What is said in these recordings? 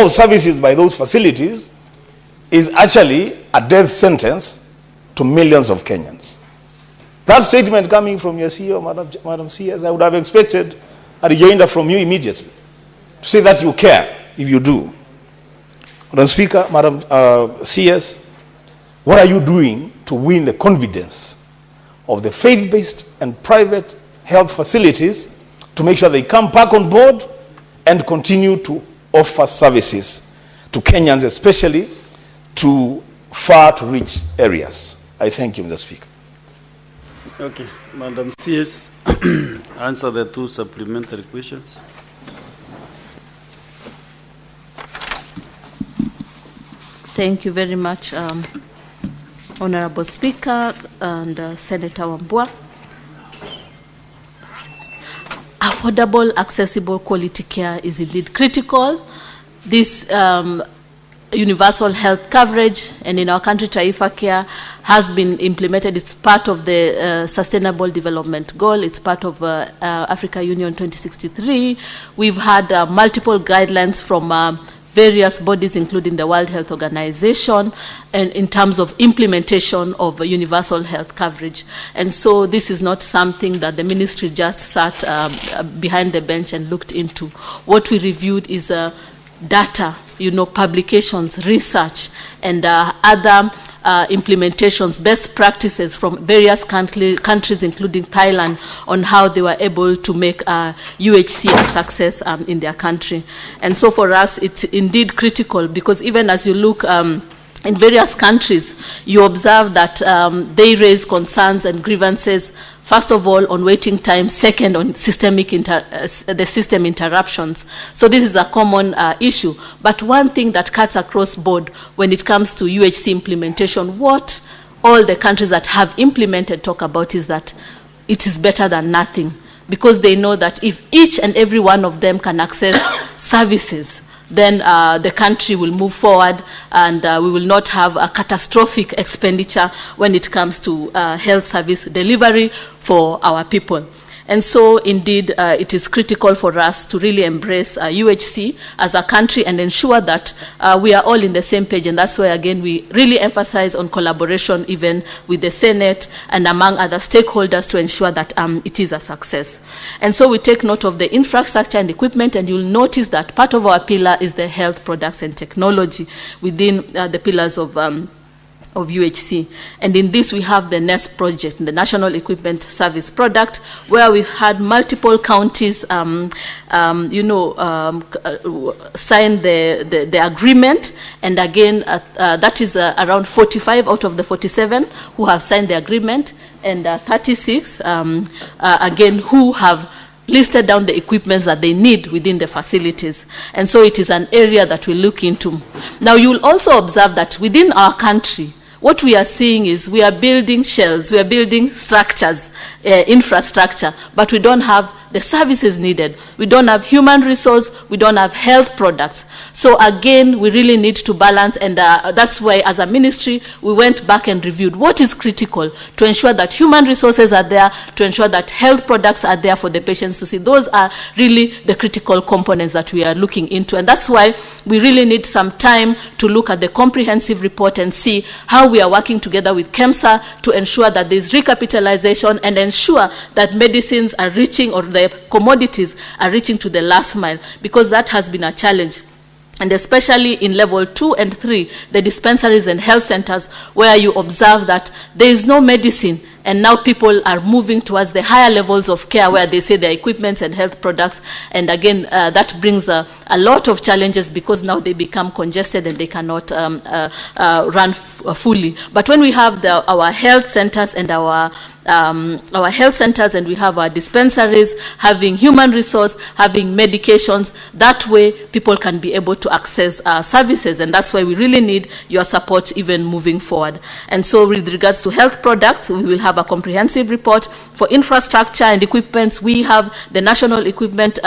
poor services by those facilities is actually a death sentence to millions of Kenyans. That statement coming from your CEO, Madam CS, I would have expected a rejoinder from you immediately to say that you care, if you do. Madam Speaker, Madam CS, what are you doing to win the confidence of the faith-based and private health facilities to make sure they come back on board and continue to offer services to Kenyans, especially to far-to-reach areas? I thank you, Mr. Speaker. Okay, Madam CS, answer the two supplementary questions. Thank you very much, Honorable Speaker and Senator Wambua. Affordable, accessible, quality care is indeed critical. This universal health coverage, and in our country, Taifa Care has been implemented. It's part of the Sustainable Development Goal. It's part of Africa Union 2063. We've had multiple guidelines from various bodies, including the World Health Organization, and in terms of implementation of universal health coverage. And so this is not something that the ministry just sat behind the bench and looked into. What we reviewed is data, publications, research, and other implementations, best practices from various countries, including Thailand, on how they were able to make UHC a success in their country. And so for us, it's indeed critical, because even as you look in various countries, you observe that they raise concerns and grievances, first of all, on waiting time, second, on the system interruptions. So this is a common issue. But one thing that cuts across board when it comes to UHC implementation, what all the countries that have implemented talk about is that it is better than nothing, because they know that if each and every one of them can access services, then the country will move forward, and we will not have a catastrophic expenditure when it comes to health service delivery for our people. And so, indeed, it is critical for us to really embrace UHC as a country and ensure that we are all in the same page. And that's why, again, we really emphasize on collaboration even with the Senate and among other stakeholders to ensure that it is a success. And so we take note of the infrastructure and equipment, and you'll notice that part of our pillar is the health products and technology within the pillars of UHC. And in this, we have the NEST project, the National Equipment Service Product, where we've had multiple counties, sign the agreement. And again, that is around 45 out of the 47 who have signed the agreement, and 36, again, who have listed down the equipments that they need within the facilities. And so it is an area that we look into. Now, you will also observe that within our country, what we are seeing is we are building shells, we are building structures, infrastructure, but we don't have the services needed. We don't have human resource, we don't have health products. So again, we really need to balance, and that's why as a ministry, we went back and reviewed what is critical to ensure that human resources are there, to ensure that health products are there for the patients to see. Those are really the critical components that we are looking into. And that's why we really need some time to look at the comprehensive report and see how we are working together with KEMSA to ensure that there's recapitalization and ensure that medicines are reaching, or the commodities are reaching to the last mile, because that has been a challenge. And especially in level 2 and 3, the dispensaries and health centers, where you observe that there is no medicine, and now people are moving towards the higher levels of care where they say their equipments and health products. And again, that brings a lot of challenges, because now they become congested and they cannot run fully. But when we have our health centers and our health centers, and we have our dispensaries having human resource, having medications, that way people can be able to access services. And that's why we really need your support even moving forward. And so with regards to health products, we will have a comprehensive report. For infrastructure and equipment, we have the National Equipment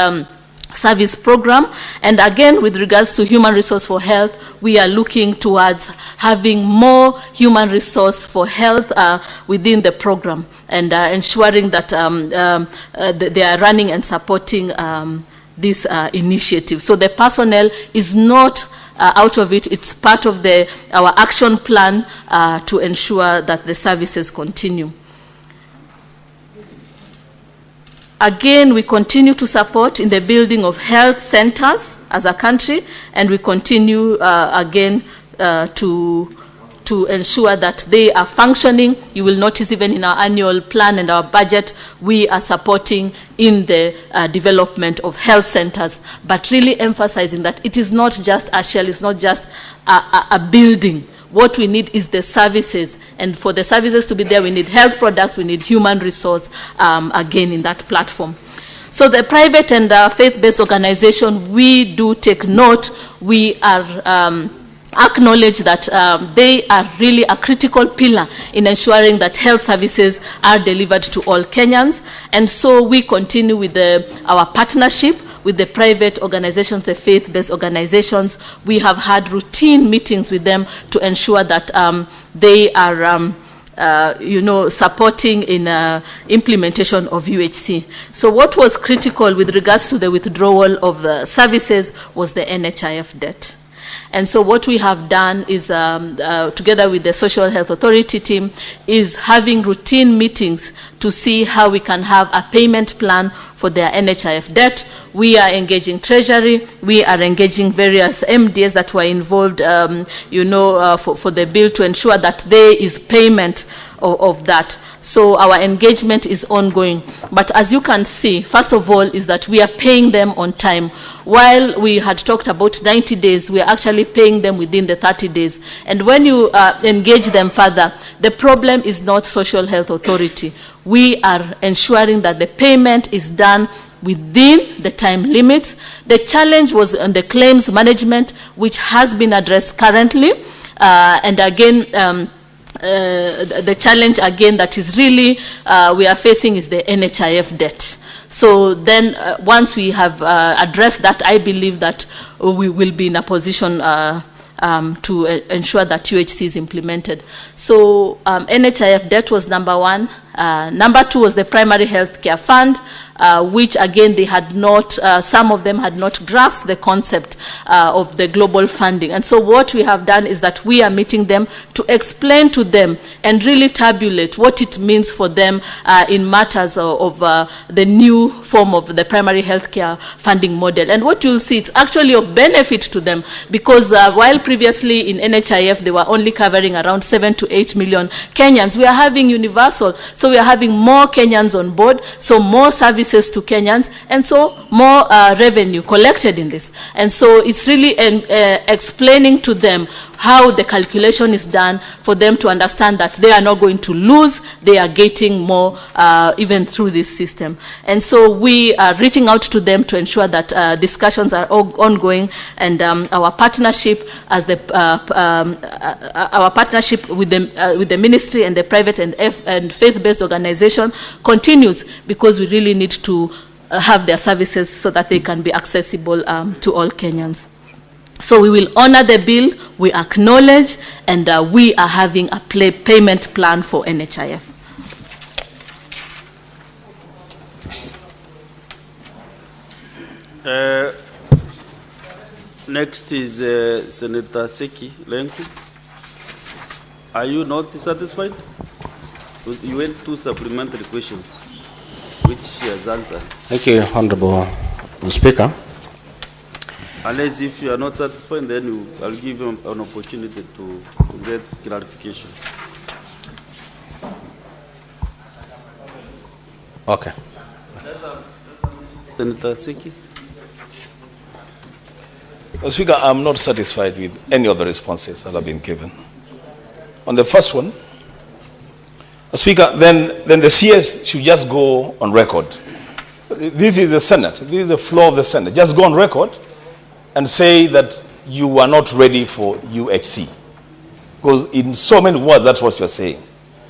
Service Program. And again, with regards to human resource for health, we are looking towards having more human resource for health within the program, and ensuring that they are running and supporting this initiative. So the personnel is not out of it. It's part of our action plan to ensure that the services continue. Again, we continue to support in the building of health centers as a country, and we continue again to ensure that they are functioning. You will notice even in our annual plan and our budget, we are supporting in the development of health centers, but really emphasizing that it is not just a shell, it's not just a building. What we need is the services, and for the services to be there, we need health products, we need human resource, again, in that platform. So the private and faith-based organization, we do take note. We are acknowledge that they are really a critical pillar in ensuring that health services are delivered to all Kenyans. And so we continue with our partnership with the private organizations, the faith-based organizations. We have had routine meetings with them to ensure that they are supporting in implementation of UHC. So what was critical with regards to the withdrawal of services was the NHIF debt. And so what we have done is, together with the Social Health Authority team, is having routine meetings to see how we can have a payment plan for their NHIF debt. We are engaging Treasury. We are engaging various MDs that were involved, for the bill to ensure that there is payment of that. So our engagement is ongoing. But as you can see, first of all, is that we are paying them on time. While we had talked about 90 days, we are actually paying them within the 30 days. And when you engage them further, the problem is not Social Health Authority. We are ensuring that the payment is done within the time limits. The challenge was on the claims management, which has been addressed currently. And again, the challenge again that is really we are facing is the NHIF debt. So then once we have addressed that, I believe that we will be in a position to ensure that UHC is implemented. So NHIF debt was number one. Number two was the primary health care fund, which again they had not, some of them had not grasped the concept of the global funding. And so what we have done is that we are meeting them to explain to them and really tabulate what it means for them in matters of the new form of the primary health care funding model. And what you'll see, it's actually of benefit to them, because while previously in NHIF they were only covering around 7 to 8 million Kenyans, we are having universal. So we are having more Kenyans on board, so more services to Kenyans, and so more revenue collected in this. And so it's really explaining to them how the calculation is done for them to understand that they are not going to lose, they are getting more even through this system. And so we are reaching out to them to ensure that discussions are ongoing, and our partnership as the our partnership with the ministry and the private and faith-based organization continues, because we really need to have their services so that they can be accessible to all Kenyans. So we will honor the bill, we acknowledge, and we are having a payment plan for NHIF. Next is Senator Seki Lenku. Are you not satisfied? You went two supplementary questions, which she has answered. Thank you, Honorable Speaker. Unless if you are not satisfied, then I'll give you an opportunity to get clarification. Okay. Senator Seki. Speaker, I'm not satisfied with any of the responses that have been given. On the first one, Speaker, then the CS should just go on record. This is the Senate. This is the floor of the Senate. Just go on record and say that you are not ready for UHC. Because in so many words, that's what you're saying.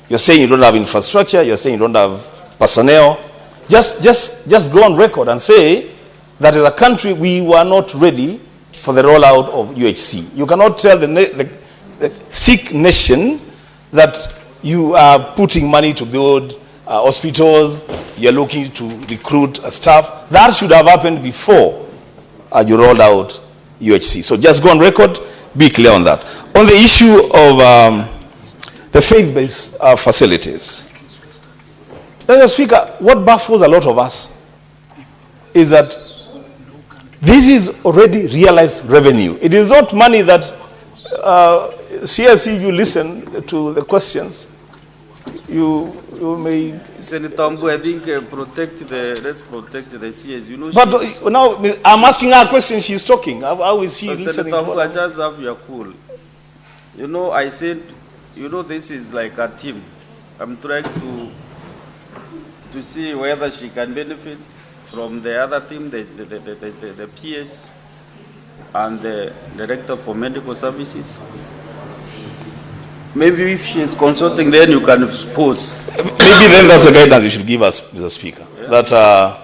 You're saying you don't have infrastructure. You're saying you don't have personnel. Just go on record and say that as a country, we were not ready for the rollout of UHC. You cannot tell the sick nation that you are putting money to build hospitals, you're looking to recruit staff. That should have happened before you rolled out UHC. So just go on record, be clear on that. On the issue of the faith-based facilities, Mr. Speaker, what baffles a lot of us is that this is already realized revenue. It is not money that CSE, you listen to the questions, you may... Senator Ambu, I think let's protect the CS. You know, but now I'm asking her a question, she's talking. How is she listening? Senator Ambu, I just have your cool. You know, I said, you know, this is like a team. I'm trying to see whether she can benefit from the other team, the PS and the Director for Medical Services. Maybe if she is consulting, then you can pause. Maybe then that's the guidance you should give us, Mr. Speaker. Yeah. That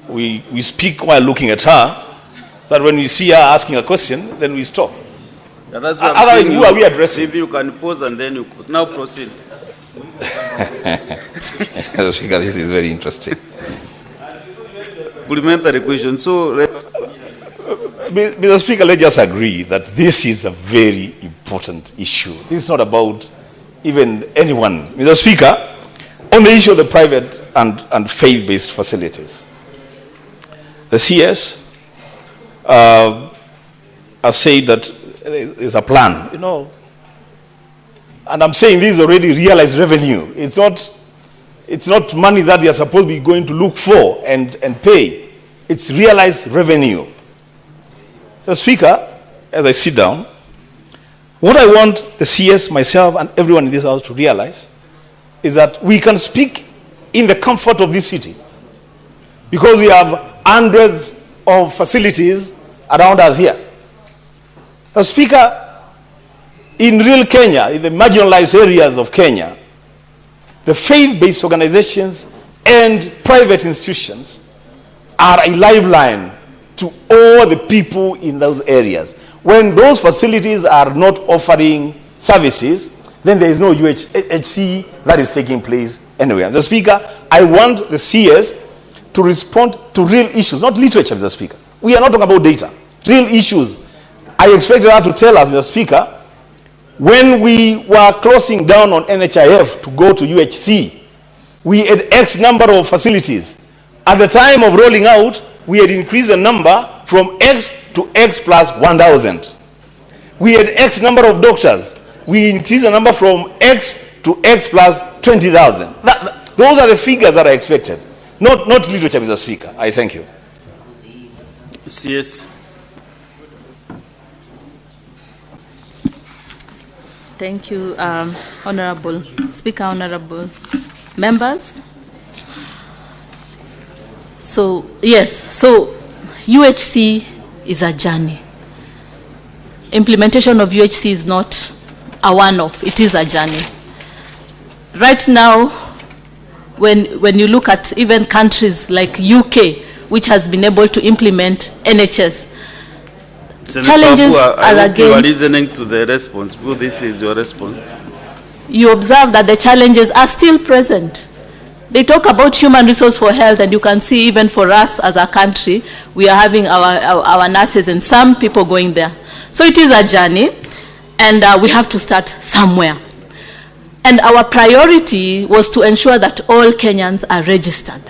we speak while looking at her, so that when we see her asking a question, then we stop. Yeah, that's what otherwise, who are we addressing? Maybe you can pause and then you could now proceed. Mr. Speaker, this is very interesting. Supplementary question. So, Mr. Speaker, let's just agree that this is a very important issue. This is not about even anyone. Mr. Speaker, on the issue of the private and faith-based facilities, the CS has said that there's a plan, you know, and I'm saying this is already realized revenue. It's not money that they are supposed to be going to look for and pay. It's realized revenue. The Speaker, as I sit down, what I want the CS, myself, and everyone in this house to realize is that we can speak in the comfort of this city because we have hundreds of facilities around us here. The Speaker, in real Kenya, in the marginalized areas of Kenya, the faith-based organizations and private institutions are a lifeline to all the people in those areas. When those facilities are not offering services, then there is no UHC that is taking place anywhere. Mr. Speaker, I want the CS to respond to real issues, not literature, Mr. Speaker. We are not talking about data, real issues. I expected her to tell us, Mr. Speaker, when we were closing down on NHIF to go to UHC, we had X number of facilities. At the time of rolling out, we had increased the number from X to X plus 1,000. We had X number of doctors. We increased the number from X to X plus 20,000. Those are the figures that I expected. Not literature, Mr. Speaker. I thank you. CS. Thank you, Honorable Speaker, Honorable Members. So, yes, so UHC is a journey. Implementation of UHC is not a one-off, it is a journey. Right now, when you look at even countries like UK, which has been able to implement NHS, Senator challenges Ambu, are again... You are listening to the response. Well, this is your response. You observe that the challenges are still present. They talk about human resource for health, and you can see even for us as a country, we are having our nurses and some people going there. So it is a journey, and we have to start somewhere. And our priority was to ensure that all Kenyans are registered.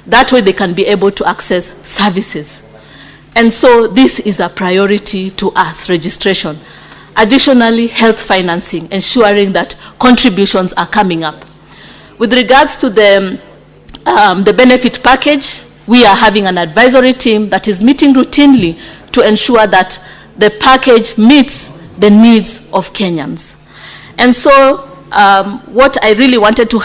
That way they can be able to access services. And so this is a priority to us, registration. Additionally, health financing, ensuring that contributions are coming up. With regards to the benefit package, we are having an advisory team that is meeting routinely to ensure that the package meets the needs of Kenyans. And so what I really wanted to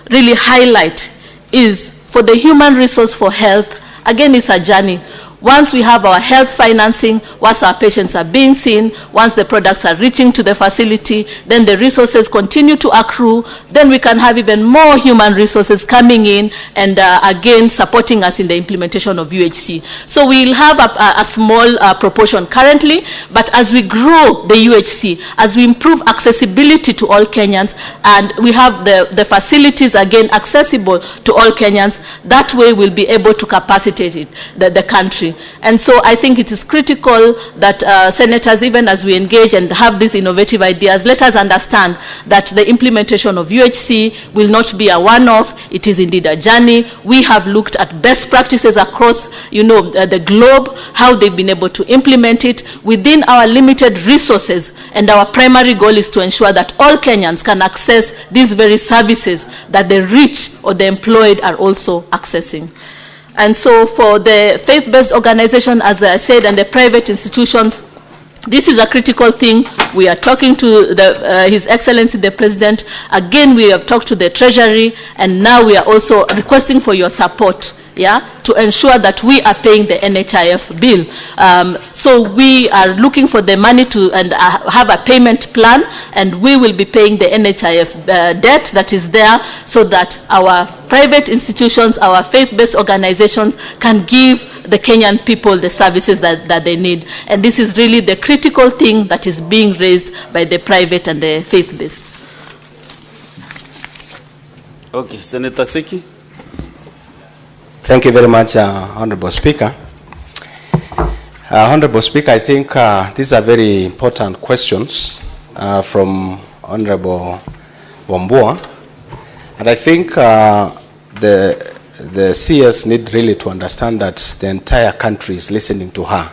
really highlight is for the human resource for health, again, it's a journey. Once we have our health financing, once our patients are being seen, once the products are reaching to the facility, then the resources continue to accrue, then we can have even more human resources coming in and again supporting us in the implementation of UHC. So we'll have a small proportion currently, but as we grow the UHC, as we improve accessibility to all Kenyans, and we have the facilities again accessible to all Kenyans, that way we'll be able to capacitate it, the country. And so I think it is critical that senators, even as we engage and have these innovative ideas, let us understand that the implementation of UHC will not be a one-off. It is indeed a journey. We have looked at best practices across, the globe, how they've been able to implement it within our limited resources. And our primary goal is to ensure that all Kenyans can access these very services that the rich or the employed are also accessing. And so for the faith-based organization, as I said, and the private institutions, this is a critical thing. We are talking to His Excellency the President. Again, we have talked to the Treasury, and now we are also requesting for your support, to ensure that we are paying the NHIF bill. So we are looking for the money to have a payment plan, and we will be paying the NHIF debt that is there, so that our private institutions, our faith-based organizations can give the Kenyan people the services that they need. And this is really the critical thing that is being raised by the private and the faith-based. Okay, Senator Seki. Thank you very much, Honorable Speaker. Honorable Speaker, I think these are very important questions from Honorable Wambua. And I think the CS need really to understand that the entire country is listening to her.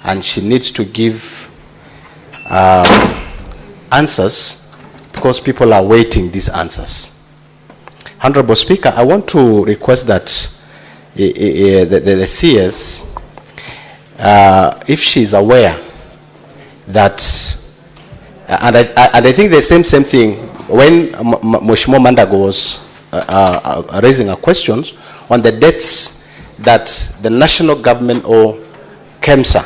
And she needs to give answers because people are waiting these answers. Honorable Speaker, I want to request that the CS, if she is aware that, and I think the same thing, when Mheshimiwa Mandago was raising a questions on the debts that the national government or KEMSA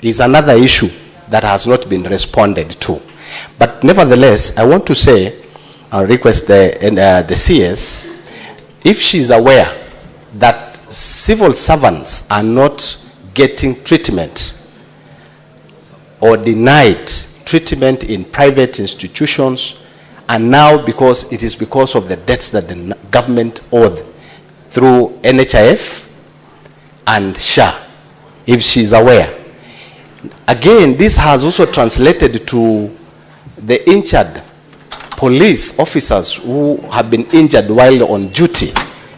is another issue that has not been responded to. But nevertheless, I want to say, request the CS, if she is aware that civil servants are not getting treatment or denied treatment in private institutions, and now because it is because of the debts that the government owed through NHIF and SHA, if she is aware. Again, this has also translated to the injured police officers who have been injured while on duty,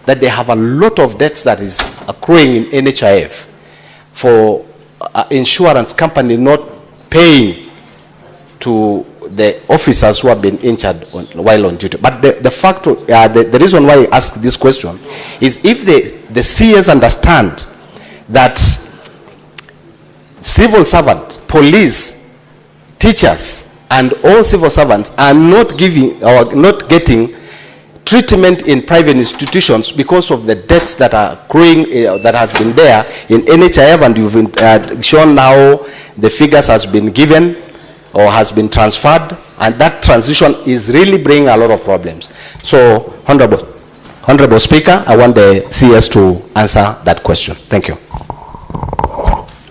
that they have a lot of debts that is accruing in NHIF for insurance company not paying to the officers who have been injured while on duty. But the reason why I ask this question is if the CS understand that civil servants, police, teachers, and all civil servants are not giving or not getting treatment in private institutions because of the debts that are accruing, that has been there in NHIF, and you've shown now the figures has been given or has been transferred, and that transition is really bringing a lot of problems. So, Honorable Speaker, I want the CS to answer that question. Thank you.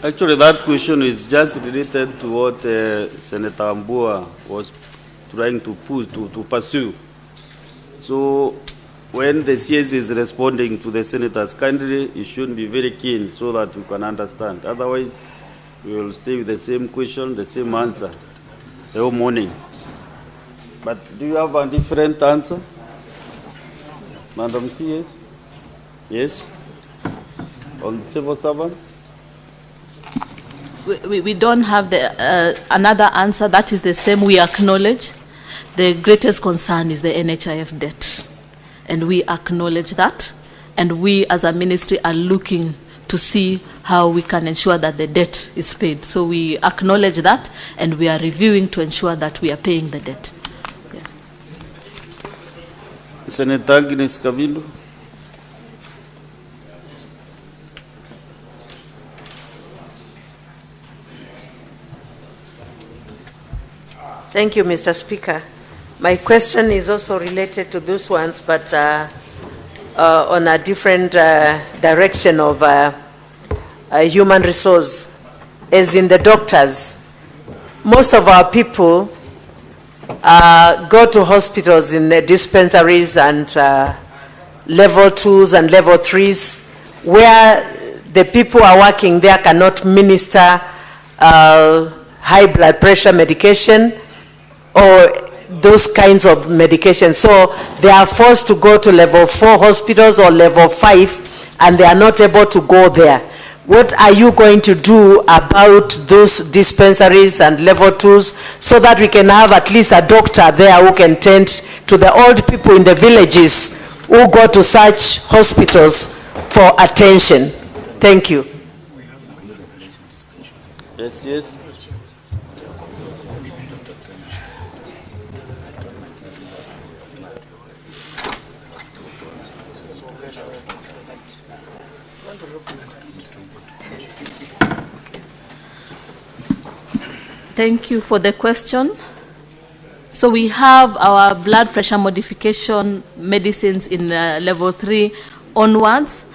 Actually, that question is just related to what Senator Ambua was trying to pursue. So, when the CS is responding to the senators, kindly, you should be very keen so that you can understand. Otherwise, we will stay with the same question, the same answer, the whole morning. But do you have a different answer? Madam CS? Yes? On civil servants? We don't have the another answer. That is the same. We acknowledge the greatest concern is the NHIF debt, and we acknowledge that, and we as a ministry are looking to see how we can ensure that the debt is paid. So we acknowledge that, and we are reviewing to ensure that we are paying the debt. Yeah. Senator Agnes Kavindu. Thank you, Mr. Speaker. My question is also related to those ones, but on a different direction of human resource, as in the doctors. Most of our people go to hospitals in the dispensaries and level 2s and level 3s, where the people who are working there cannot minister high blood pressure medication or those kinds of medications. So they are forced to go to level 4 hospitals or level 5, and they are not able to go there. What are you going to do about those dispensaries and level 2s so that we can have at least a doctor there who can tend to the old people in the villages who go to such hospitals for attention? Thank you. Yes, yes. Thank you for the question. So we have our blood pressure modification medicines in level 3 onwards.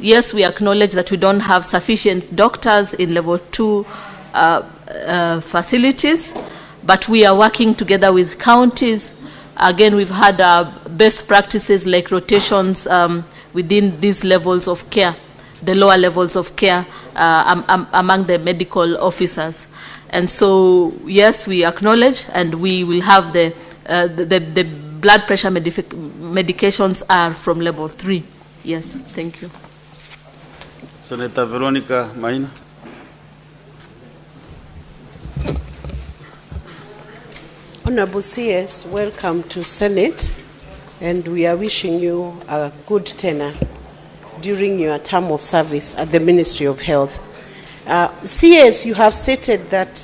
Yes, we acknowledge that we don't have sufficient doctors in level 2 facilities, but we are working together with counties. Again, we've had best practices like rotations within these levels of care, the lower levels of care among the medical officers. And so, yes, we acknowledge, and we will have the blood pressure medications are from level 3. Yes, thank you. Senator Veronica Maina. Honorable CS, welcome to Senate, and we are wishing you a good tenure during your term of service at the Ministry of Health. CS, you have stated that,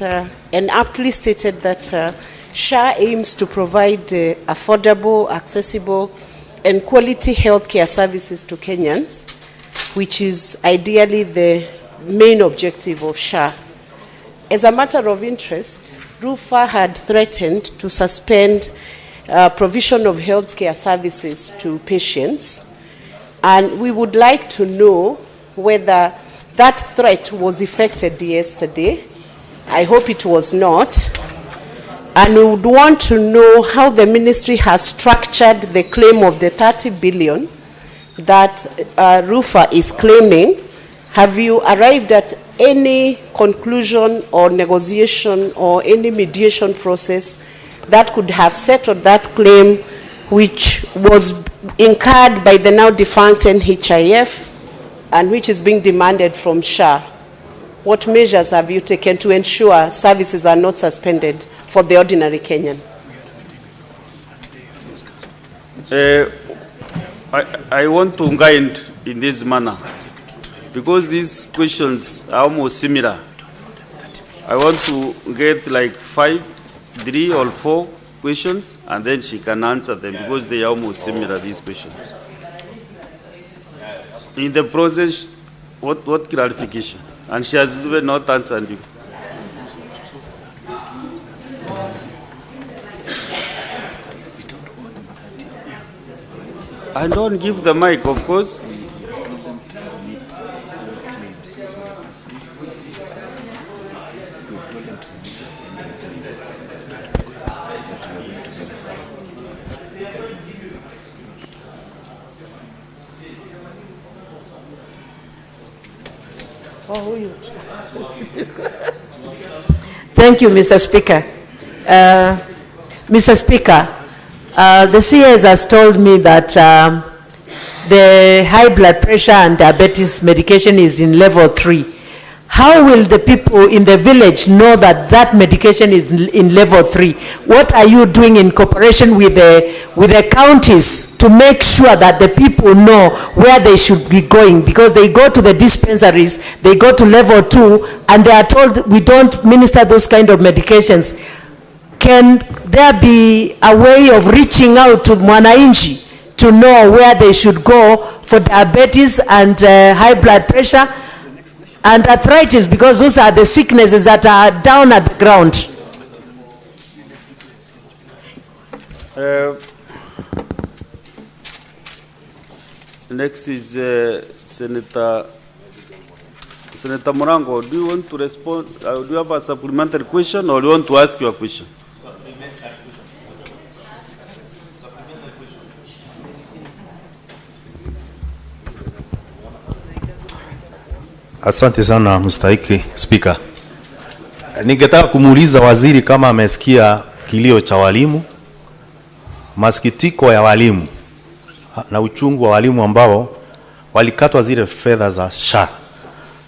and aptly stated that SHA aims to provide affordable, accessible, and quality healthcare services to Kenyans, which is ideally the main objective of SHA. As a matter of interest, RUFA had threatened to suspend provision of healthcare services to patients, and we would like to know whether that threat was effected yesterday. I hope it was not. And we would want to know how the ministry has structured the claim of the 30 billion that RUFA is claiming. Have you arrived at any conclusion or negotiation or any mediation process that could have settled that claim, which was incurred by the now defunct NHIF and which is being demanded from SHA? What measures have you taken to ensure services are not suspended for the ordinary Kenyan? I want to guide in this manner, because these questions are almost similar. I want to get like 3 or 4 questions, and then she can answer them, because they are almost similar, these questions. In the process, what clarification? And she has even not answered you. I don't give the mic, of course. Thank you, Mr. Speaker. Mr. Speaker, the CS has told me that the high blood pressure and diabetes medication is in level 3. How will the people in the village know that that medication is in level 3? What are you doing in cooperation with the counties to make sure that the people know where they should be going? Because they go to the dispensaries, they go to level 2, and they are told we don't minister those kind of medications. Can there be a way of reaching out to Mwananchi to know where they should go for diabetes and high blood pressure and arthritis, because those are the sicknesses that are down at the ground? Next is Senator Morango. Do you want to respond? Do you have a supplementary question, or do you want to ask your question? Asante sana mstahiki Speaker. Ningetaka kumuuliza waziri kama amesikia kilio cha walimu, masikitiko ya walimu na uchungu wa walimu ambao walikatwa zile fedha za SHA,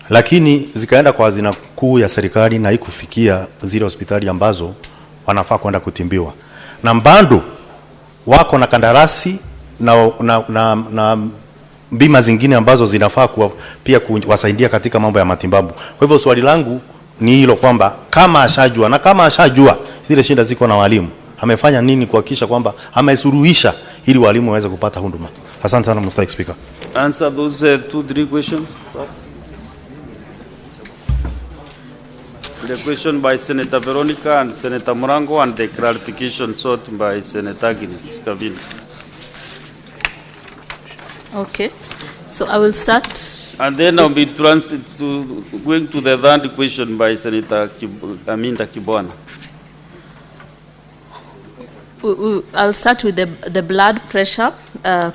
lakini zikaenda kwa hazina kuu ya serikali na haikufikia zile hospitali ambazo wanafaa kwenda kutimbiwa. Na bado wako na kandarasi na bima zingine ambazo zinafaa pia kuwasaidia katika mambo ya matibabu. Kwa hivyo swali langu ni hilo kwamba kama ashajua, na kama ashajua zile shinda ziko na walimu, amefanya nini kuhakikisha kwamba amesuruhisha ili walimu waweze kupata huduma? Asante sana Mr. Speaker. Answer those 2-3 questions. The question by Senator Veronica and Senator Morango, and the clarification sought by Senator Agnes Kavili. Okay, so I will start. And then I'll be going to the third question by Senator Aminta Kibwana. I'll start with the blood pressure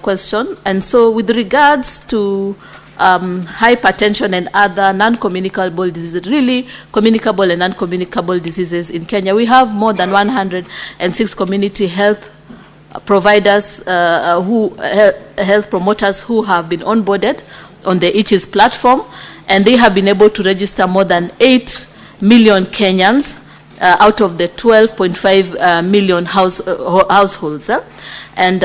question. And so with regards to hypertension and other non-communicable diseases, really communicable and non-communicable diseases in Kenya, we have more than 106 community health providers, health promoters who have been onboarded on the ICHIS platform, and they have been able to register more than 8 million Kenyans out of the 12.5 million households. And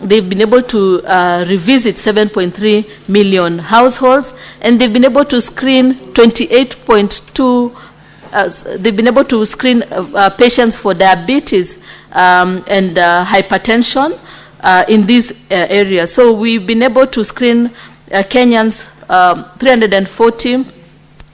they've been able to revisit 7.3 million households, and they've been able to screen 28.2 they've been able to screen patients for diabetes and hypertension in these areas. So we've been able to screen Kenyans, 340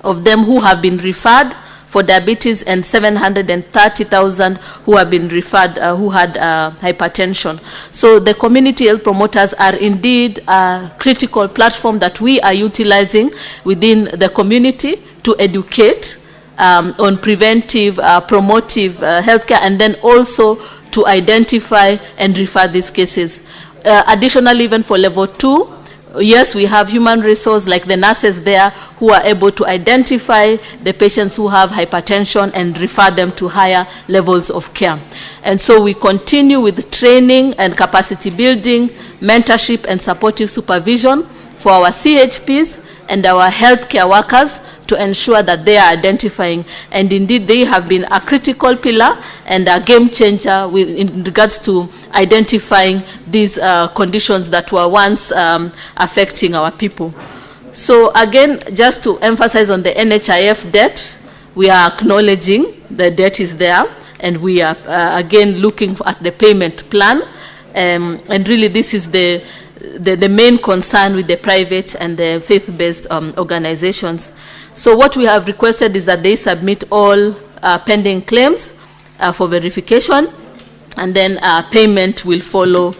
of them who have been referred for diabetes, and 730,000 who have been referred who had hypertension. So the community health promoters are indeed a critical platform that we are utilizing within the community to educate on preventive, promotive healthcare, and then also to identify and refer these cases. Additionally, even for level 2, yes, we have human resource like the nurses there who are able to identify the patients who have hypertension and refer them to higher levels of care. And so we continue with training and capacity building, mentorship and supportive supervision for our CHPs and our healthcare workers to ensure that they are identifying, and indeed they have been a critical pillar and a game changer in regards to identifying these conditions that were once affecting our people. So again, just to emphasize on the NHIF debt, we are acknowledging the debt is there, and we are again looking at the payment plan, and really this is the main concern with the private and the faith-based organizations. So what we have requested is that they submit all pending claims for verification, and then payment will follow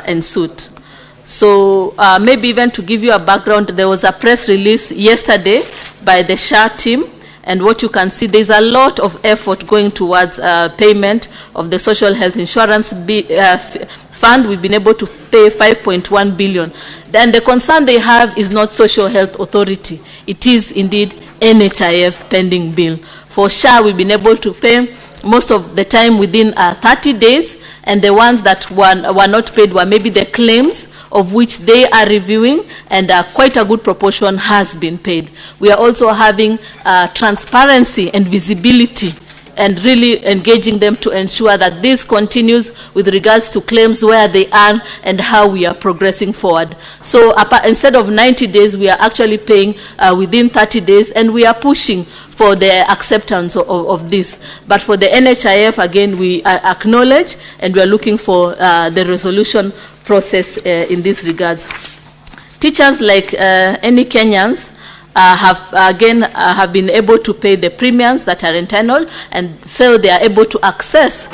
in suit. So maybe even to give you a background, there was a press release yesterday by the SHA team, and what you can see, there's a lot of effort going towards payment of the social health insurance fund. We've been able to pay 5.1 billion. Then the concern they have is not Social Health Authority. It is indeed NHIF pending bill. For SHA, we've been able to pay most of the time within 30 days, and the ones that were not paid were maybe the claims of which they are reviewing, and quite a good proportion has been paid. We are also having transparency and visibility, and really engaging them to ensure that this continues with regards to claims, where they are and how we are progressing forward. So instead of 90 days, we are actually paying within 30 days, and we are pushing for the acceptance of this. But for the NHIF, again, we acknowledge, and we are looking for the resolution process in this regards. Teachers, like any Kenyans, have been able to pay the premiums that are internal, and so they are able to access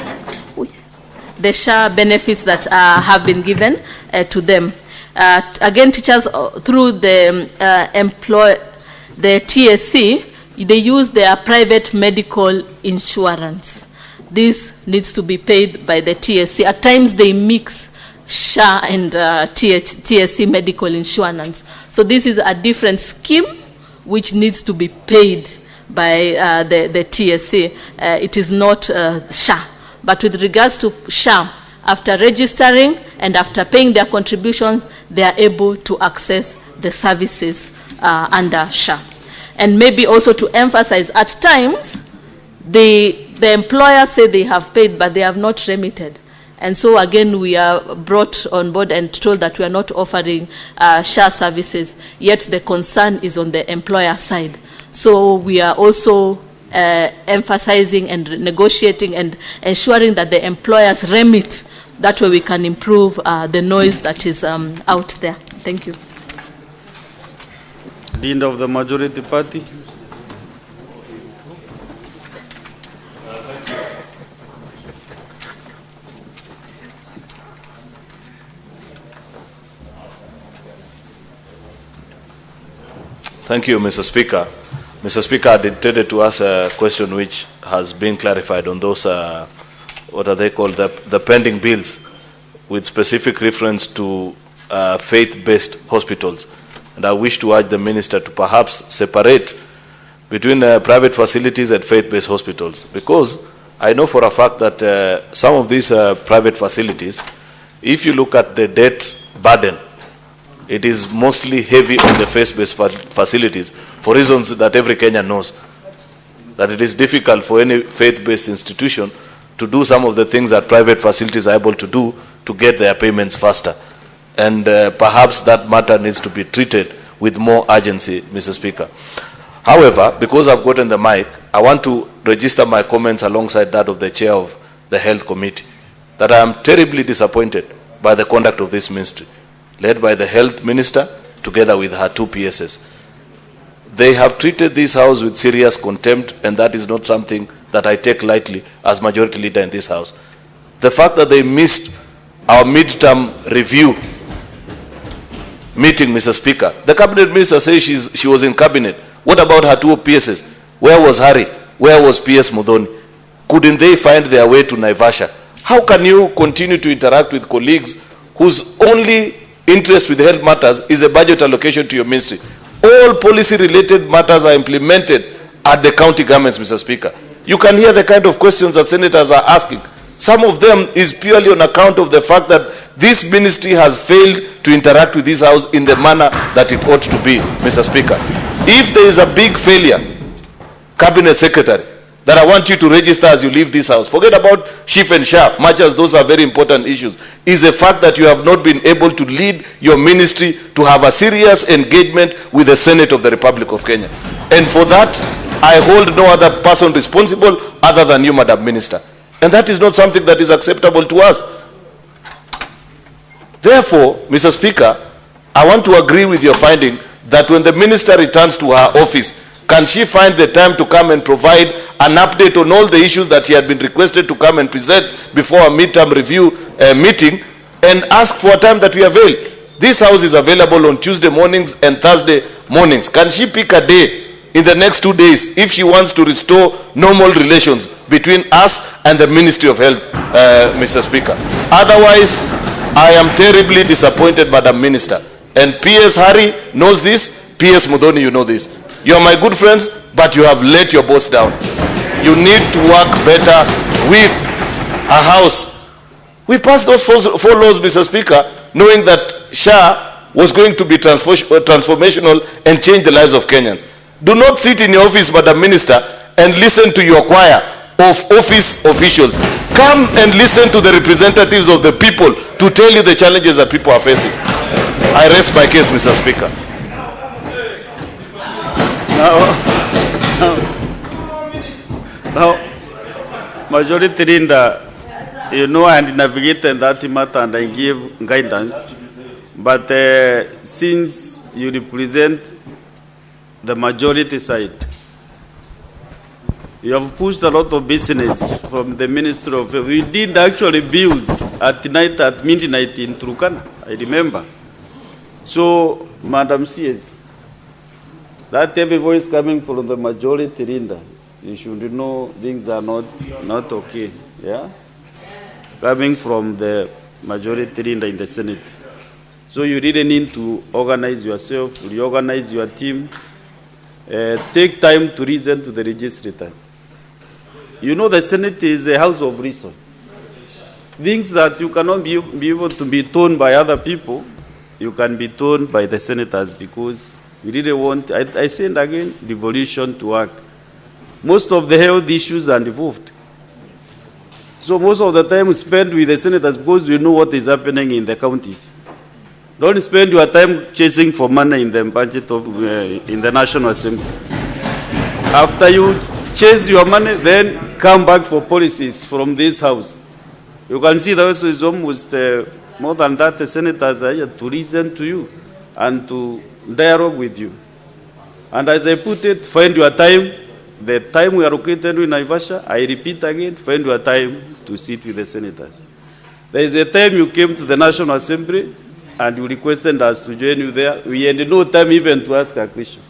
the SHA benefits that have been given to them. Again, teachers through the the TSC, they use their private medical insurance. This needs to be paid by the TSC. At times they mix SHA and TSC medical insurance. So this is a different scheme which needs to be paid by the TSC. It is not SHA. But with regards to SHA, after registering and after paying their contributions, they are able to access the services under SHA. And maybe also to emphasize, at times, the employers say they have paid, but they have not remitted. And so again, we are brought on board and told that we are not offering SHA services, yet the concern is on the employer side. So we are also emphasizing and negotiating and ensuring that the employers remit. That way we can improve the noise that is out there. Thank you. Leader of the majority party. Thank you, Mr. Speaker. Mr. Speaker, I dictated to us a question which has been clarified on those, what are they called, the pending bills, with specific reference to faith-based hospitals. And I wish to urge the Minister to perhaps separate between private facilities and faith-based hospitals, because I know for a fact that some of these private facilities, if you look at the debt burden, it is mostly heavy on the faith-based facilities for reasons that every Kenyan knows. That it is difficult for any faith-based institution to do some of the things that private facilities are able to do to get their payments faster. And perhaps that matter needs to be treated with more urgency, Mr. Speaker. However, because I've gotten the mic, I want to register my comments alongside that of the chair of the Health Committee, that I am terribly disappointed by the conduct of this ministry, led by the Health Minister, together with her two PSs. They have treated this House with serious contempt, and that is not something that I take lightly as Majority Leader in this House. The fact that they missed our midterm review meeting, Mr. Speaker. The Cabinet Minister says she was in Cabinet. What about her two PSs? Where was Harry? Where was PS Mudhoni? Couldn't they find their way to Naivasha? How can you continue to interact with colleagues whose only interest with health matters is a budget allocation to your ministry? All policy-related matters are implemented at the county governments, Mr. Speaker. You can hear the kind of questions that senators are asking. Some of them is purely on account of the fact that this ministry has failed to interact with this House in the manner that it ought to be, Mr. Speaker. If there is a big failure, Cabinet Secretary, that I want you to register as you leave this House, forget about SHIF and SHA, much as those are very important issues, is the fact that you have not been able to lead your ministry to have a serious engagement with the Senate of the Republic of Kenya. And for that, I hold no other person responsible other than you, Madam Minister. And that is not something that is acceptable to us. Therefore, Mr. Speaker, I want to agree with your finding that when the minister returns to her office, can she find the time to come and provide an update on all the issues that she had been requested to come and present before a midterm review meeting, and ask for a time that we avail? This House is available on Tuesday mornings and Thursday mornings. Can she pick a day in the next 2 days if she wants to restore normal relations between us and the Ministry of Health, Mr. Speaker? Otherwise, I am terribly disappointed, Madam Minister. And PS Harry knows this, PS Mudhoni, you know this. You are my good friends, but you have let your boss down. You need to work better with a House. We passed those four laws, Mr. Speaker, knowing that SHA was going to be transformational and change the lives of Kenyans. Do not sit in your office, Madam Minister, and listen to your choir of office officials. Come and listen to the representatives of the people to tell you the challenges that people are facing. I rest my case, Mr. Speaker. Now, Majority Leader, you know, and navigated that matter and I give guidance. But since you represent the majority side, You have pushed a lot of business from the Ministry of Health. We did actually bills at night, at midnight in Turkana, I remember. So, Madam CS, that heavy voice coming from the majority leader, you should know things are not okay, yeah? Coming from the majority leader in the Senate. So you really need to organize yourself, reorganize your team, take time to listen to the legislators. You know the Senate is a house of reason. Things that you cannot be able to be told by other people, you can be told by the senators, because we really want, I say it again, devolution to work. Most of the health issues are involved. So most of the time we spend with the senators because we know what is happening in the counties. Don't spend your time chasing for money in the budget of in the National Assembly. After you chase your money, then come back for policies from this house. You can see there is almost more than that the senators are here to listen to you and to dialogue with you. And as I put it, find your time. The time we are located in Naivasha, I repeat again, find your time to sit with the senators. There is a time you came to the National Assembly and you requested us to join you there. We had no time even to ask a question.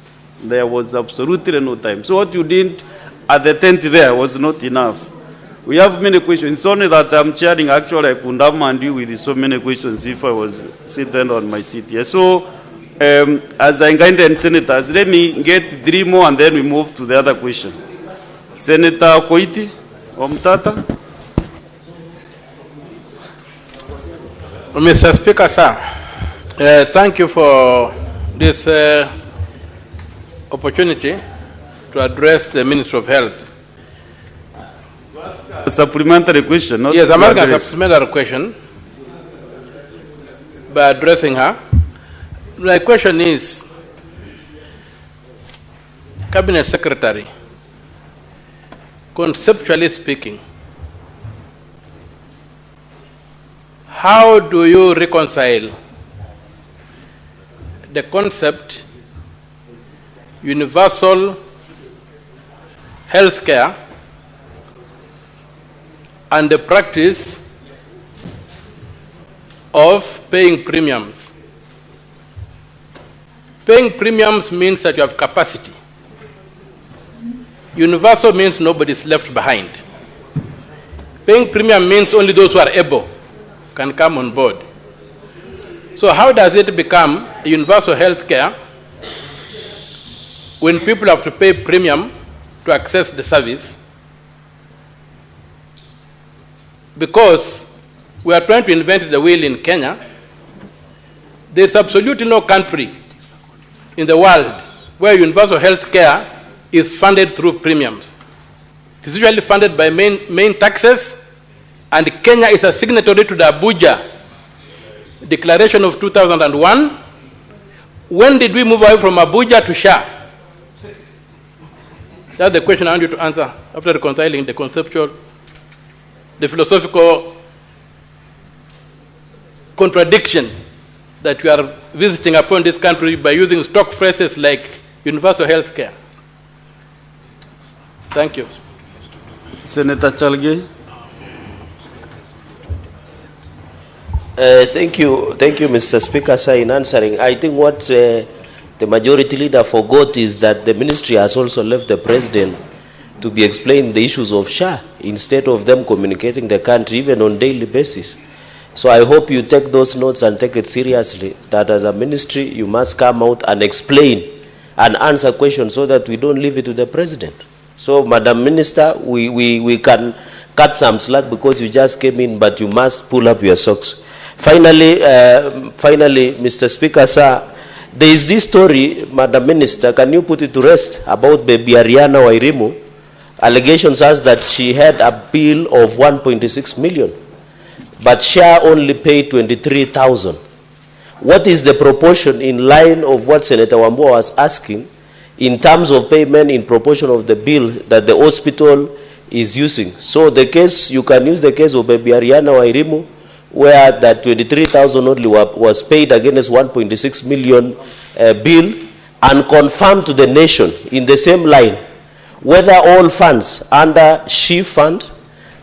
There was absolutely no time. So what you did at the tent there was not enough. We have many questions. It's only that I'm chairing. Actually, I could have manned you with so many questions if I was sitting on my seat here. So, as I guided senators, let me get 3 more and then we move to the other question. Senator Koiti, Omtata. Mr. Speaker, sir, thank you for this opportunity to address the Minister of Health. A supplementary question, not yes, I'm asking a supplementary question by addressing her. My question is, Cabinet Secretary, conceptually speaking, how do you reconcile the concept universal health care and the practice of paying premiums? Paying premiums means that you have capacity. Universal means nobody is left behind. Paying premium means only those who are able can come on board. So how does it become universal health care when people have to pay premium to access the service? Because we are trying to invent the wheel in Kenya. There is absolutely no country in the world where universal health care is funded through premiums. It is usually funded by main taxes, and Kenya is a signatory to the Abuja Declaration of 2001. When did we move away from Abuja to SHA? That's the question I want you to answer after reconciling the conceptual, the philosophical contradiction that we are visiting upon this country by using stock phrases like universal health care. Thank you. Senator Chalge. Thank you, Mr. Speaker, sir, in answering. I think what the majority leader forgot is that the ministry has also left the president to be explaining the issues of SHA instead of them communicating the country even on daily basis. So I hope you take those notes and take it seriously, that as a ministry you must come out and explain and answer questions so that we don't leave it to the president. So, Madam Minister, we can cut some slack because you just came in, but you must pull up your socks. Finally, Mr. Speaker, sir, there is this story, Madam Minister, can you put it to rest, about baby Ariana Wairimu? Allegations as that she had a bill of 1.6 million, but SHA only paid 23,000. What is the proportion in line of what Senator Wambua was asking in terms of payment in proportion of the bill that the hospital is using? So the case, you can use the case of baby Ariana Wairimu, where that 23,000 only was paid against 1.6 million bill, and confirm to the nation in the same line whether all funds under SHIF fund,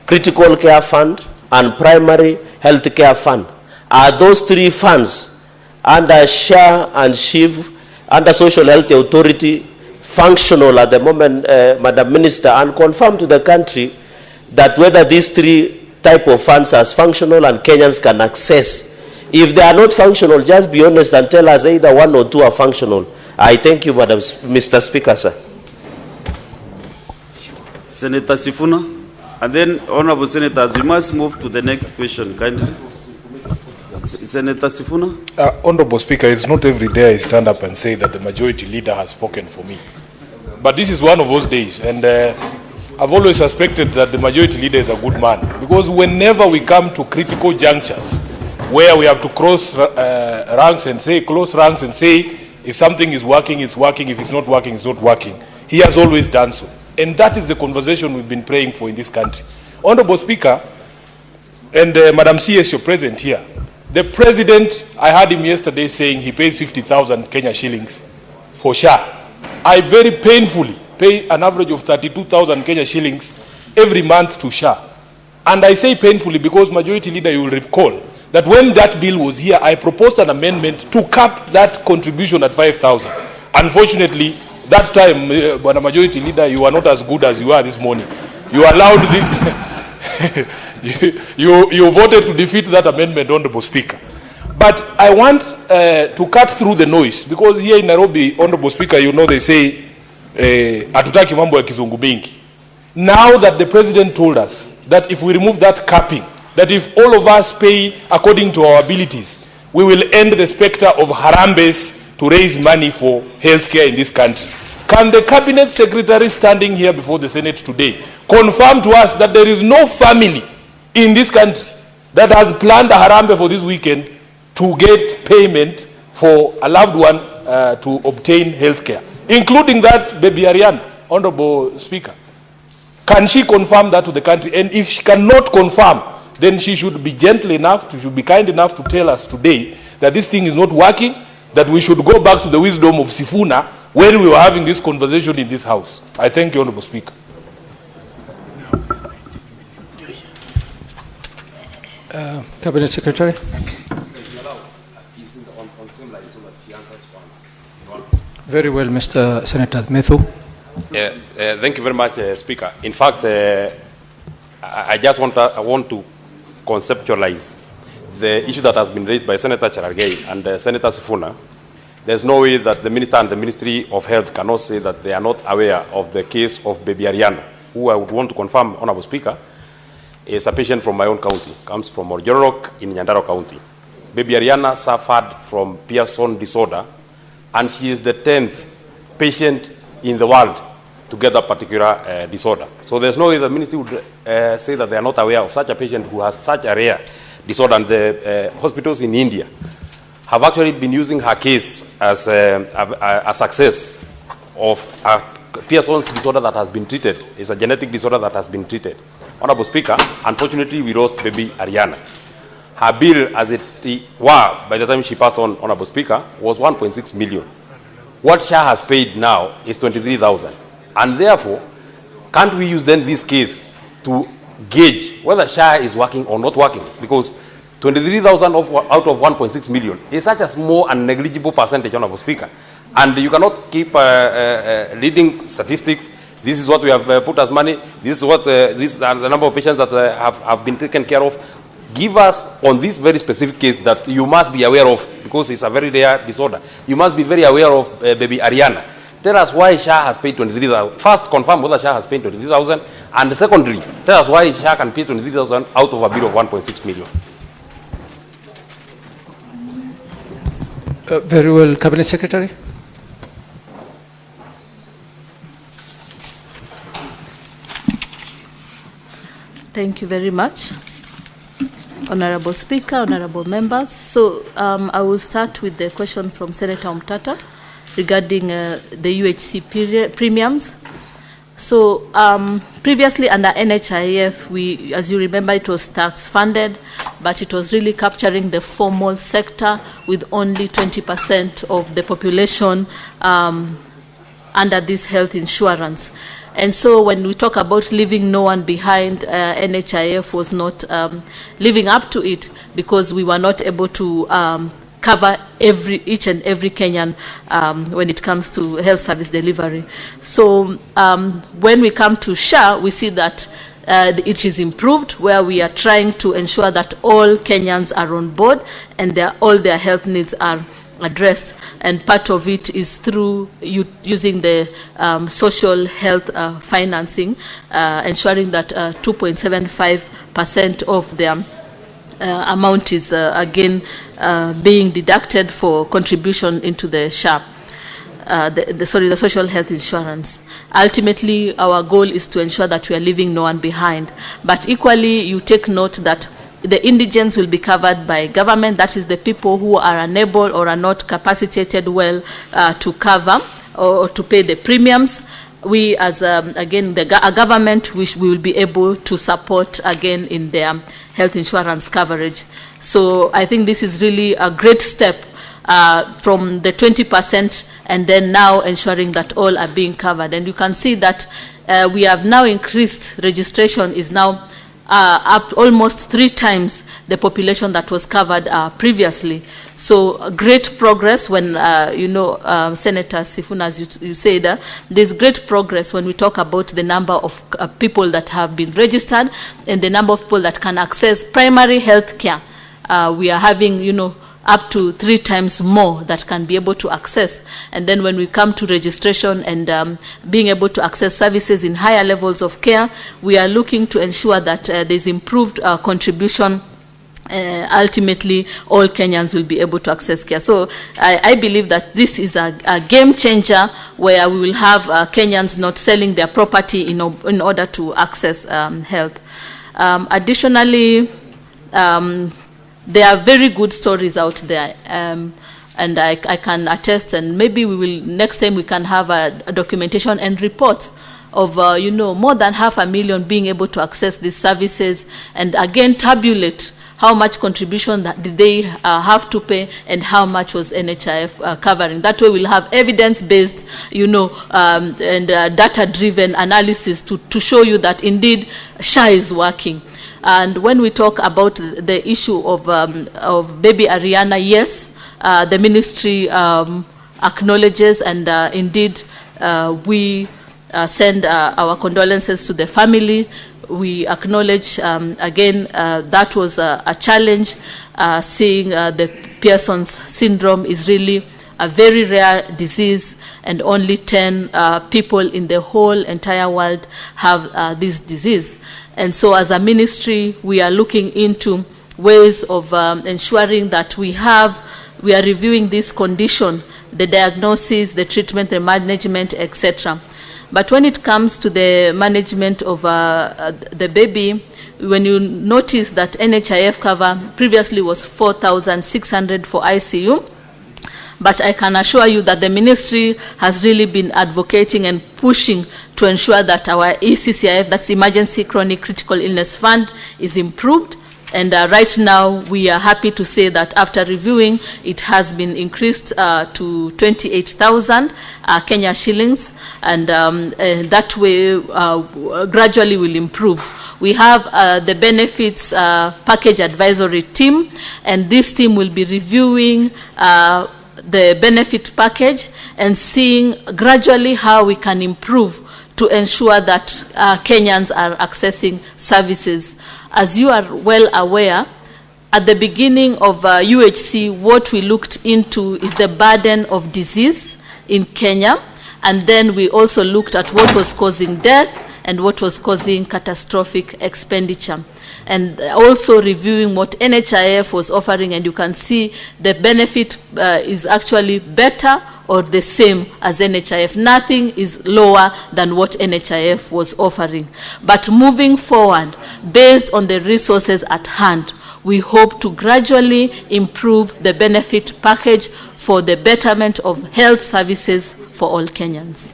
critical care fund, and primary health care fund, are those three funds under SHA and SHIF, under Social Health Authority, functional at the moment, Madam Minister, and confirm to the country that whether these three type of funds are functional and Kenyans can access. If they are not functional, just be honest and tell us either one or two are functional. I thank you, Mr. Speaker, sir. Senator Sifuna, and then honorable senators, we must move to the next question, kindly. Senator Sifuna. Honorable Speaker, it's not every day I stand up and say that the majority leader has spoken for me. But this is one of those days, and I've always suspected that the majority leader is a good man, because whenever we come to critical junctures where we have to close ranks and say, if something is working, it's working, if it's not working, it's not working. He has always done so. And that is the conversation we've been praying for in this country. Honorable Speaker, and Madam CS, you're present here. The president, I heard him yesterday saying he pays 50,000 Kenya shillings for SHA. I very painfully pay an average of 32,000 Kenya shillings every month to SHA. And I say painfully because majority leader, you will recall that when that bill was here, I proposed an amendment to cap that contribution at 5,000. Unfortunately, that time, when a majority leader, you are not as good as you are this morning. You allowed the you voted to defeat that amendment, Honorable Speaker. But I want to cut through the noise, because here in Nairobi, Honorable Speaker, you know they say, hatutaki mambo ya kizungu mingi. Now that the president told us that if we remove that capping, that if all of us pay according to our abilities, we will end the specter of harambes to raise money for healthcare in this country. Can the cabinet secretary standing here before the Senate today confirm to us that there is no family in this country that has planned a harambe for this weekend to get payment for a loved one to obtain healthcare, including that baby Ariana, Honorable Speaker? Can she confirm that to the country? And if she cannot confirm, then she should be gentle enough, she should be kind enough to tell us today that this thing is not working, that we should go back to the wisdom of Sifuna when we were having this conversation in this house. I thank you, Honorable Speaker. Cabinet Secretary. Very well, Mr. Senator Methu. Thank you very much, Speaker. In fact, I just want to conceptualize the issue that has been raised by Senator Cherargei and Senator Sifuna. There's no way that the Minister and the Ministry of Health cannot say that they are not aware of the case of baby Ariana, who I would want to confirm, Honorable Speaker, is a patient from my own county, comes from Orjorok in Nyandarua County. Baby Ariana suffered from Pearson disorder, and she is the 10th patient in the world to get that particular disorder. So there's no way the ministry would say that they are not aware of such a patient who has such a rare disorder. And the hospitals in India have actually been using her case as a success of a Pearson's disorder that has been treated. It's a genetic disorder that has been treated. Honorable Speaker, unfortunately, we lost baby Ariana. Her bill, as it were, by the time she passed on, Honorable Speaker, was 1.6 million. What SHA has paid now is 23,000. And therefore, can't we use then this case to gauge whether SHA is working or not working? Because 23,000 out of 1.6 million is such a small and negligible percentage, Honorable Speaker. And you cannot keep reading statistics. This is what we have put as money. This is what this the number of patients that have been taken care of. Give us on this very specific case that you must be aware of, because it's a very rare disorder. You must be very aware of baby Ariana. Tell us why SHA has paid 23,000. First, confirm whether SHA has paid 23,000. And secondly, tell us why SHA can pay 23,000 out of a bill of 1.6 million. Very well, Cabinet Secretary. Thank you very much, Honorable Speaker, Honorable Members. So I will start with the question from Senator Omtata regarding the UHC premiums. So previously under NHIF, as you remember, it was tax funded, but it was really capturing the formal sector with only 20% of the population under this health insurance. And so when we talk about leaving no one behind, NHIF was not living up to it because we were not able to cover each and every Kenyan when it comes to health service delivery. So when we come to SHA, we see that it is improved, where we are trying to ensure that all Kenyans are on board and all their health needs are addressed, and part of it is through using the social health financing, ensuring that 2.75% of their amount is again being deducted for contribution into the SHA. The social health insurance. Ultimately, our goal is to ensure that we are leaving no one behind. But equally, you take note that the indigents will be covered by government. That is the people who are unable or are not capacitated well to cover or to pay the premiums. We, as again, a government, we will be able to support again in their health insurance coverage. So I think this is really a great step from the 20% and then now ensuring that all are being covered. And you can see that we have now increased, registration is now up almost 3 times the population that was covered previously. So great progress when, Senator Sifuna, as you said, there's great progress when we talk about the number of people that have been registered and the number of people that can access primary health care. We are having, up to 3 times more that can be able to access. And then when we come to registration and being able to access services in higher levels of care, we are looking to ensure that there's improved contribution. Ultimately, all Kenyans will be able to access care. So I believe that this is a game changer where we will have Kenyans not selling their property in order to access health. Additionally, there are very good stories out there, and I can attest, and maybe we will, next time we can have a documentation and reports of, more than 500,000 being able to access these services, and again tabulate how much contribution did they have to pay and how much was NHIF covering. That way we'll have evidence-based, and data-driven analysis to show you that indeed SHA is working. And when we talk about the issue of baby Ariana, yes, the ministry acknowledges, and indeed we send our condolences to the family. We acknowledge, again, that was a challenge. Seeing the Pearson's syndrome is really a very rare disease, and only 10 people in the whole entire world have this disease. And so as a ministry, we are looking into ways of ensuring that we are reviewing this condition, the diagnosis, the treatment, the management, etc. But when it comes to the management of the baby, when you notice that NHIF cover previously was 4,600 for ICU, but I can assure you that the ministry has really been advocating and pushing to ensure that our ECCIF, that's Emergency Chronic Critical Illness Fund, is improved. And right now, we are happy to say that after reviewing, it has been increased to 28,000 Kenya shillings, and that way gradually will improve. We have the benefits package advisory team, and this team will be reviewing the benefit package and seeing gradually how we can improve to ensure that Kenyans are accessing services. As you are well aware, at the beginning of UHC, what we looked into is the burden of disease in Kenya, and then we also looked at what was causing death and what was causing catastrophic expenditure, and also reviewing what NHIF was offering, and you can see the benefit is actually better or the same as NHIF. Nothing is lower than what NHIF was offering. But moving forward, based on the resources at hand, we hope to gradually improve the benefit package for the betterment of health services for all Kenyans.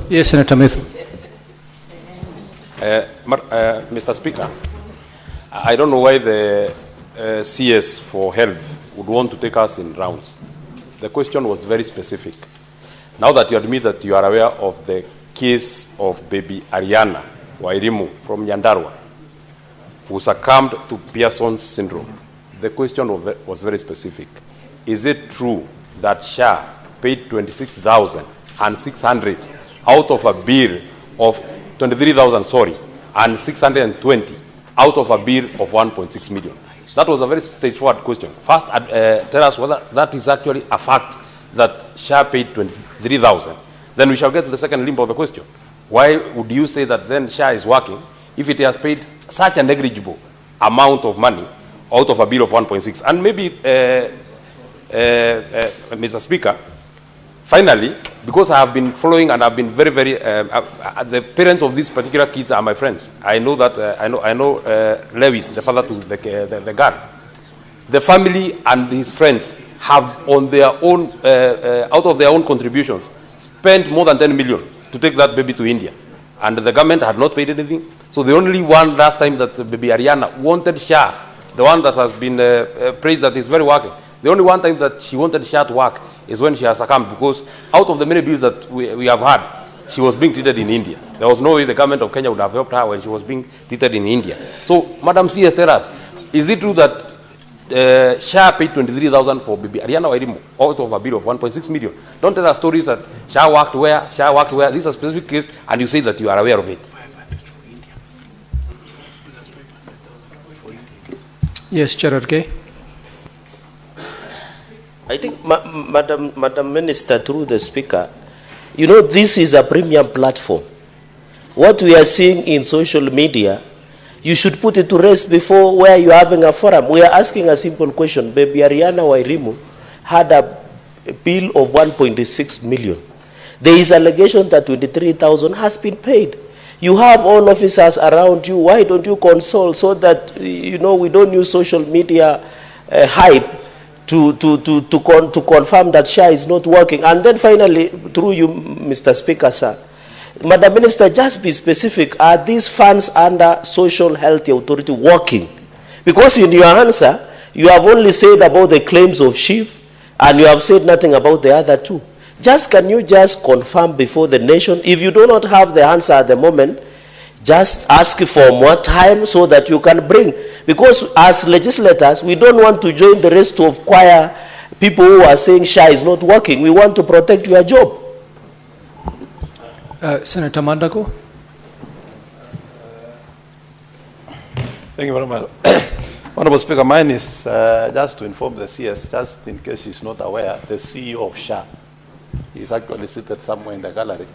Yes, Senator Methu. Mr. Speaker, I don't know why the CS for health would want to take us in rounds. the question was very specific. Now that you admit that you are aware of the case of baby Ariana Wairimu from Nyandarua, who succumbed to Pearson's syndrome, the question was very specific. Is it true that SHA paid 26,600 out of a bill of 23,000, sorry, and 620 out of a bill of 1.6 million? That was a very straightforward question. First, tell us whether that is actually a fact that SHA paid 23,000. Then we shall get to the second limb of the question. Why would you say that then SHA is working if it has paid such a negligible amount of money out of a bill of 1.6? And maybe, Mr. Speaker, finally, because I have been following and I've been very, very, the parents of these particular kids are my friends. I know that, I know Lewis, the father to the girl. The family and his friends have on their own, out of their own contributions, spent more than 10 million to take that baby to India. And the government had not paid anything. So the only one last time that baby Ariana wanted SHA, the one that has been praised that is very working, the only one time that she wanted SHA to work is when she has succumbed, because out of the many bills that we have had, she was being treated in India. There was no way the government of Kenya would have helped her when she was being treated in India. So, Madam CS, tell us, is it true that SHA paid 23,000 for baby Ariana Wairimu out of a bill of 1.6 million? Don't tell us stories that SHA worked where, SHA worked where. This is a specific case, and you say that you are aware of it. Yes, Chair Gay. I think, Madam Minister, through the Speaker, you know, this is a premium platform. What we are seeing in social media, you should put it to rest before where you're having a forum. We are asking a simple question. Baby Ariana Wairimu had a bill of 1.6 million. There is allegation that 23,000 has been paid. You have all officers around you. Why don't you consult so that, you know, we don't use social media hype to confirm that SHA is not working? And then finally, through you, Mr. Speaker, sir, Madam Minister, just be specific. Are these funds under Social Health Authority working? Because in your answer, you have only said about the claims of SHIF, and you have said nothing about the other two. Can you just confirm before the nation? If you do not have the answer at the moment, just ask for more time so that you can bring. Because as legislators, we don't want to join the rest of choir people who are saying SHA is not working. We want to protect your job. Senator Mandago. Thank you very much. Honorable Speaker, mine is just to inform the CS, just in case she's not aware, the CEO of SHA is actually seated somewhere in the gallery.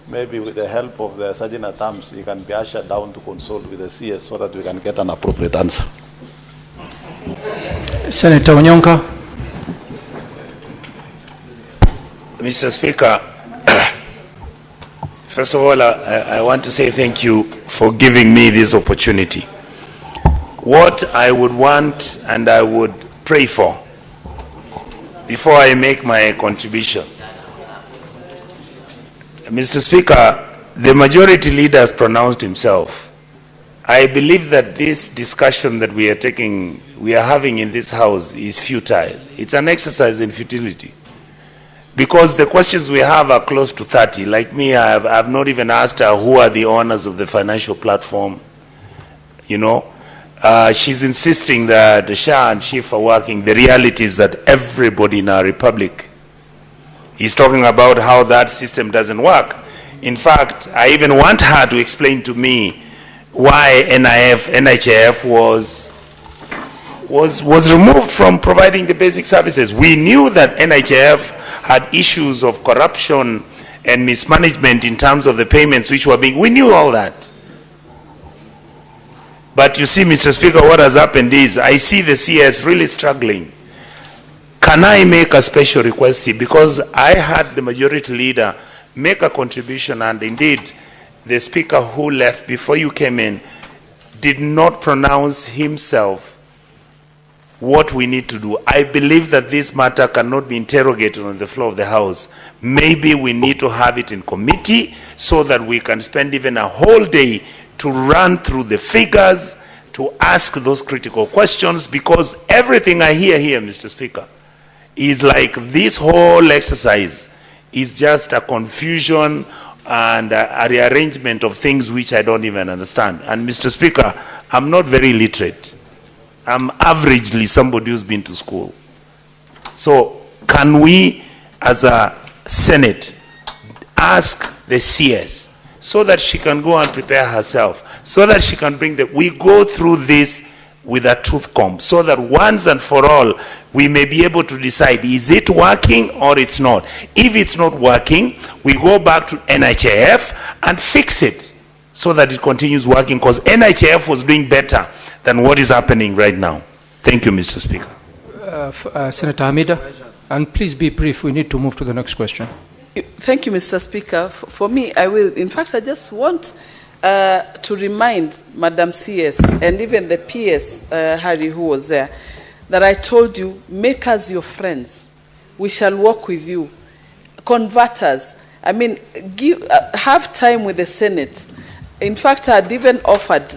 Maybe with the help of the Sergeant at Arms, he can be ushered down to consult with the CS so that we can get an appropriate answer. Senator Onyonka. Mr. Speaker, first of all, I want to say thank you for giving me this opportunity. What I would want and I would pray for before I make my contribution. Mr. Speaker, the majority leader has pronounced himself. I believe that this discussion that we are having in this house is futile. It's an exercise in futility. Because the questions we have are close to 30. Like me, I've not even asked her who are the owners of the financial platform. You know, she's insisting that the SHA and SHIF are working. The reality is that everybody in our republic is talking about how that system doesn't work. In fact, I even want her to explain to me why NHIF was removed from providing the basic services. We knew that NHIF had issues of corruption and mismanagement in terms of the payments which were being, we knew all that. But you see, Mr. Speaker, what has happened is, I see the CS really struggling. Can I make a special request? See, because I had the majority leader make a contribution, and indeed, the speaker who left before you came in did not pronounce himself what we need to do. I believe that this matter cannot be interrogated on the floor of the House. Maybe we need to have it in committee so that we can spend even a whole day to run through the figures, to ask those critical questions, because everything I hear here, Mr. Speaker, is like this whole exercise is just a confusion and a rearrangement of things which I don't even understand. And Mr. Speaker, I'm not very literate. I'm averagely somebody who's been to school. So can we, as a Senate, ask the CS so that she can go and prepare herself, so that she can bring we go through this with a tooth comb, so that once and for all, we may be able to decide, is it working or it's not? If it's not working, we go back to NHIF and fix it so that it continues working, because NHIF was doing better than what is happening right now. Thank you, Mr. Speaker. Senator Hamida, and please be brief. We need to move to the next question. Thank you, Mr. Speaker. For me, I will. In fact, I just want to remind Madam CS and even the PS, Harry, who was there, that I told you, make us your friends. We shall work with you. Convert us. I mean, have time with the Senate. In fact, I had even offered